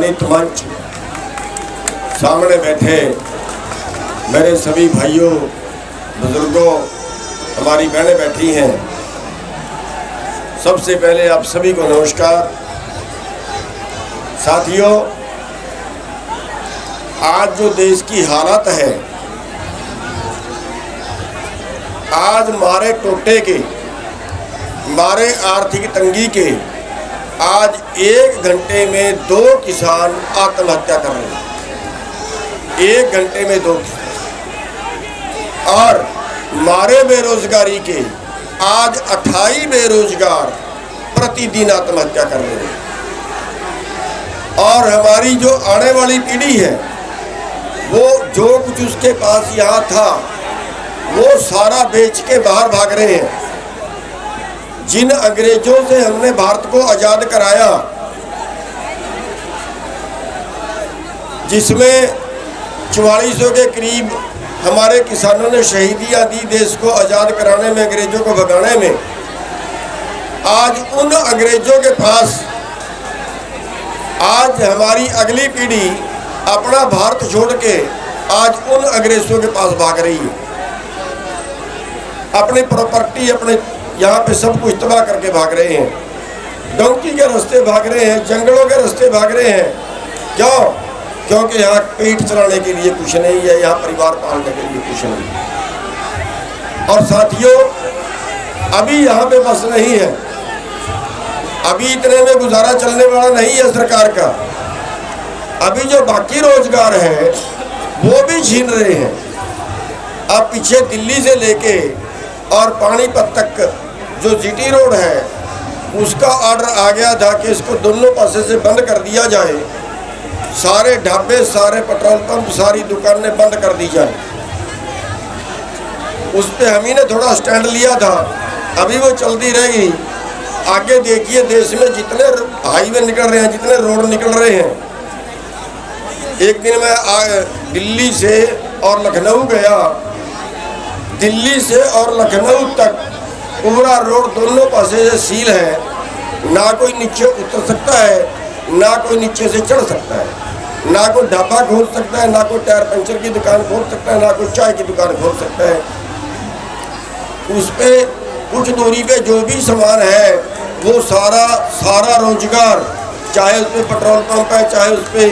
सम्मानित मंच, सामने बैठे मेरे सभी भाइयों, बुजुर्गों, हमारी बहनें बैठी हैं, सबसे पहले आप सभी को नमस्कार। साथियों, आज जो देश की हालत है, आज मारे टोटे के, मारे आर्थिक तंगी के, आज 1 घंटे में 2 किसान आत्महत्या कर रहे हैं। 1 घंटे में 2 और मारे बेरोजगारी के आज 28 बेरोजगार प्रतिदिन आत्महत्या कर रहे हैं। और हमारी जो आने वाली पीढ़ी है, वो जो कुछ उसके पास यहाँ था वो सारा बेच के बाहर भाग रहे हैं। जिन अंग्रेजों से हमने भारत को आज़ाद कराया, जिसमें 4400 के करीब हमारे किसानों ने शहीदियाँ दी देश को आज़ाद कराने में, अंग्रेजों को भगाने में, आज उन अंग्रेजों के पास आज हमारी अगली पीढ़ी अपना भारत छोड़ के आज उन अंग्रेजों के पास भाग रही है। अपनी प्रॉपर्टी, अपने यहाँ पे सब कुछ तबाह करके भाग रहे हैं। डोंकी के रास्ते भाग रहे हैं, जंगलों के रास्ते भाग रहे हैं। क्यों? क्योंकि यहाँ पेट चलाने के लिए कुछ नहीं है, यहाँ परिवार पालने के लिए कुछ नहीं है। और साथियों, अभी यहाँ पे बस नहीं है, अभी इतने में गुजारा चलने वाला नहीं है सरकार का। अभी जो बाकी रोजगार है वो भी छीन रहे हैं। अब पीछे दिल्ली से लेके और पानीपत तक जो जीटी रोड है, उसका ऑर्डर आ गया था कि इसको दोनों पासे से बंद कर दिया जाए। सारे ढाबे, सारे पेट्रोल पंप, सारी दुकानें बंद कर दी जाए। उस पर हम ही ने थोड़ा स्टैंड लिया था, अभी वो चलती रहेगी। आगे देखिए, देश में जितने हाईवे निकल रहे हैं, जितने रोड निकल रहे हैं। एक दिन मैं दिल्ली से और लखनऊ गया, दिल्ली से और लखनऊ तक पूरा रोड दोनों पासे से सील है। ना कोई नीचे उतर सकता है, ना कोई नीचे से चढ़ सकता है, ना कोई ढाबा खोल सकता है, ना कोई टायर पंचर की दुकान खोल सकता है, ना कोई चाय की दुकान खोल सकता है। उस पर कुछ दूरी पे जो भी सामान है वो सारा रोजगार, चाहे उस पर पेट्रोल पंप है, चाहे उस पर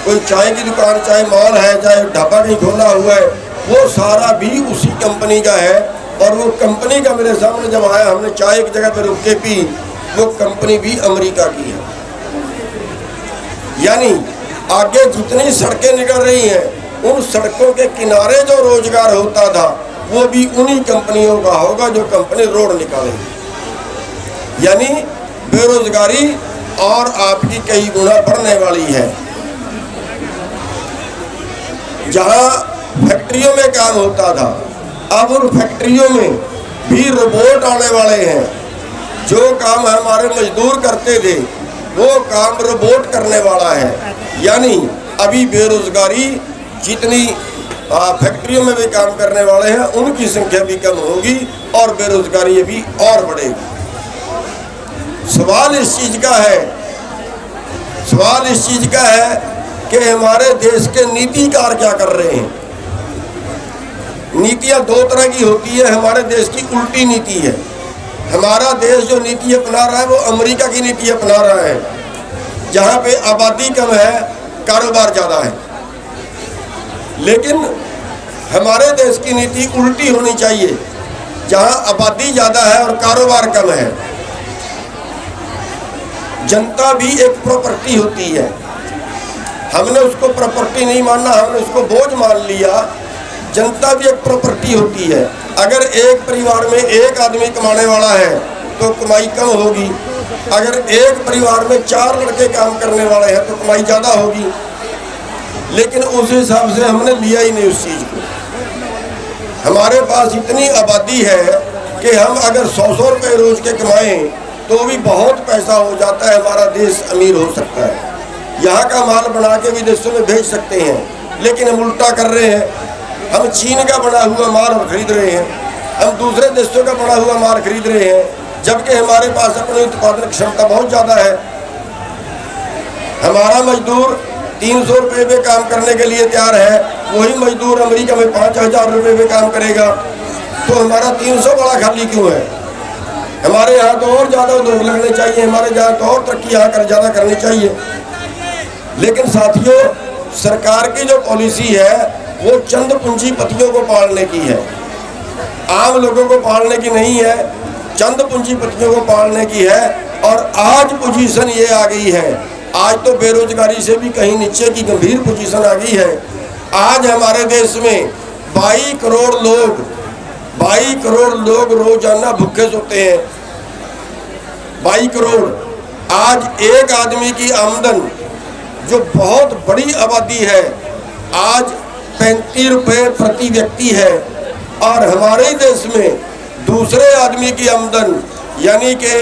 कोई चाय की दुकान, चाहे मॉल है, चाहे ढाबा कहीं खोला हुआ है, वो सारा भी उसी कंपनी का है। और वो कंपनी का मेरे सामने जब आया, हमने चाय एक जगह पर रुक के पी, वो कंपनी भी अमेरिका की है। यानी आगे जितनी सड़कें निकल रही हैं, उन सड़कों के किनारे जो रोजगार होता था वो भी उन्हीं कंपनियों का होगा जो कंपनी रोड निकालेगी। यानी बेरोजगारी और आपकी कई गुना बढ़ने वाली है। जहाँ फैक्ट्रियों में काम होता था, अब उन फैक्ट्रियों में भी रोबोट आने वाले हैं। जो काम हमारे मजदूर करते थे वो काम रोबोट करने वाला है। यानी अभी बेरोजगारी जितनी फैक्ट्रियों में भी काम करने वाले हैं, उनकी संख्या भी कम होगी और बेरोजगारी भी और बढ़ेगी। सवाल इस चीज़ का है कि हमारे देश के नीतिकार क्या कर रहे हैं। नीतियाँ 2 तरह की होती है। हमारे देश की उल्टी नीति है। हमारा देश जो नीति अपना रहा है वो अमेरिका की नीति अपना रहा है, जहाँ पे आबादी कम है, कारोबार ज़्यादा है। लेकिन हमारे देश की नीति उल्टी होनी चाहिए, जहाँ आबादी ज़्यादा है और कारोबार कम है। जनता भी एक प्रॉपर्टी होती है। हमने उसको प्रॉपर्टी नहीं मानना, हमने उसको बोझ मान लिया। जनता भी एक प्रॉपर्टी होती है। अगर एक परिवार में एक आदमी कमाने वाला है तो कमाई कम होगी। अगर एक परिवार में 4 लड़के काम करने वाले हैं तो कमाई ज़्यादा होगी। लेकिन उस हिसाब से हमने लिया ही नहीं उस चीज़ को। हमारे पास इतनी आबादी है कि हम अगर 100 रुपये रोज के कमाएं तो भी बहुत पैसा हो जाता है, हमारा देश अमीर हो सकता है। यहाँ का माल बना के विदेशों में भेज सकते हैं, लेकिन हम उल्टा कर रहे हैं। हम चीन का बना हुआ माल खरीद रहे हैं, हम दूसरे देशों का बना हुआ माल खरीद रहे हैं, जबकि हमारे पास अपनी उत्पादन क्षमता बहुत ज़्यादा है। हमारा मजदूर 300 रुपये में काम करने के लिए तैयार है, वही मजदूर अमेरिका में 5000 रुपये में काम करेगा, तो हमारा 300 बड़ा खाली क्यों है? हमारे यहाँ तो और ज़्यादा उद्योग लगने चाहिए, हमारे यहाँ तो और तरक्की यहाँ कर ज़्यादा करनी चाहिए। लेकिन साथियों, सरकार की जो पॉलिसी है वो चंद पूंजीपतियों को पालने की है, आम लोगों को पालने की नहीं है, चंद पूंजीपतियों को पालने की है। और आज पोजीशन ये आ गई है, आज तो बेरोजगारी से भी कहीं नीचे की गंभीर पोजीशन आ गई है। आज हमारे देश में 22 करोड़ लोग रोजाना भूखे सोते हैं। 22 करोड़। आज एक आदमी की आमदन, जो बहुत बड़ी आबादी है, आज 35 रुपये प्रति व्यक्ति है। और हमारे ही देश में दूसरे आदमी की आमदन, यानी कि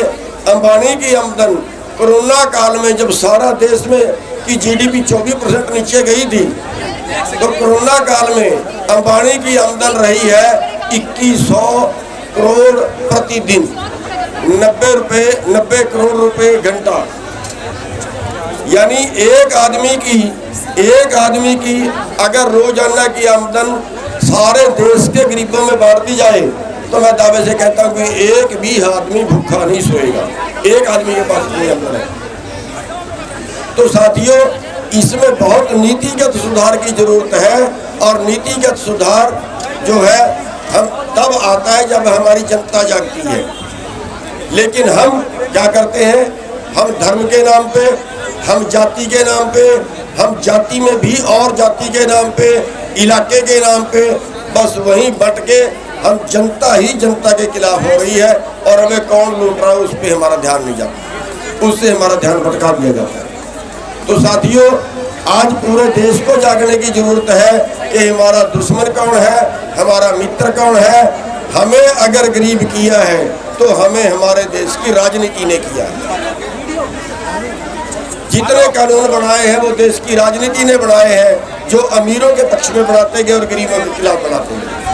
अंबानी की आमदन, कोरोना काल में जब सारा देश में की जीडीपी 24% नीचे गई थी, तो कोरोना काल में अंबानी की आमदन रही है 2100 करोड़ प्रतिदिन, 90 करोड़ रुपए घंटा। यानी एक आदमी की अगर रोजाना की आमदन सारे देश के गरीबों में बांट दी जाए, तो मैं दावे से कहता हूँ कि एक भी आदमी भूखा नहीं सोएगा। एक आदमी के पास इतनी आमदन है। तो साथियों, इसमें बहुत नीतिगत सुधार की जरूरत है। और नीतिगत सुधार जो है हम तब आता है जब हमारी जनता जागती है। लेकिन हम क्या करते हैं? हम धर्म के नाम पे, हम जाति के नाम पे, हम जाति में भी और जाति के नाम पे, इलाके के नाम पे, बस वहीं बट के हम जनता ही जनता के खिलाफ हो रही है। और हमें कौन लूट रहा है उस पर हमारा ध्यान नहीं जाता, उससे हमारा ध्यान भटका दिया जाता है। तो साथियों, आज पूरे देश को जागने की जरूरत है कि हमारा दुश्मन कौन है, हमारा मित्र कौन है। हमें अगर गरीब किया है तो हमें हमारे देश की राजनीति ने किया है। जितने कानून बनाए हैं वो देश की राजनीति ने बनाए हैं, जो अमीरों के पक्ष में बनाते गए और गरीबों के खिलाफ बनाते गए।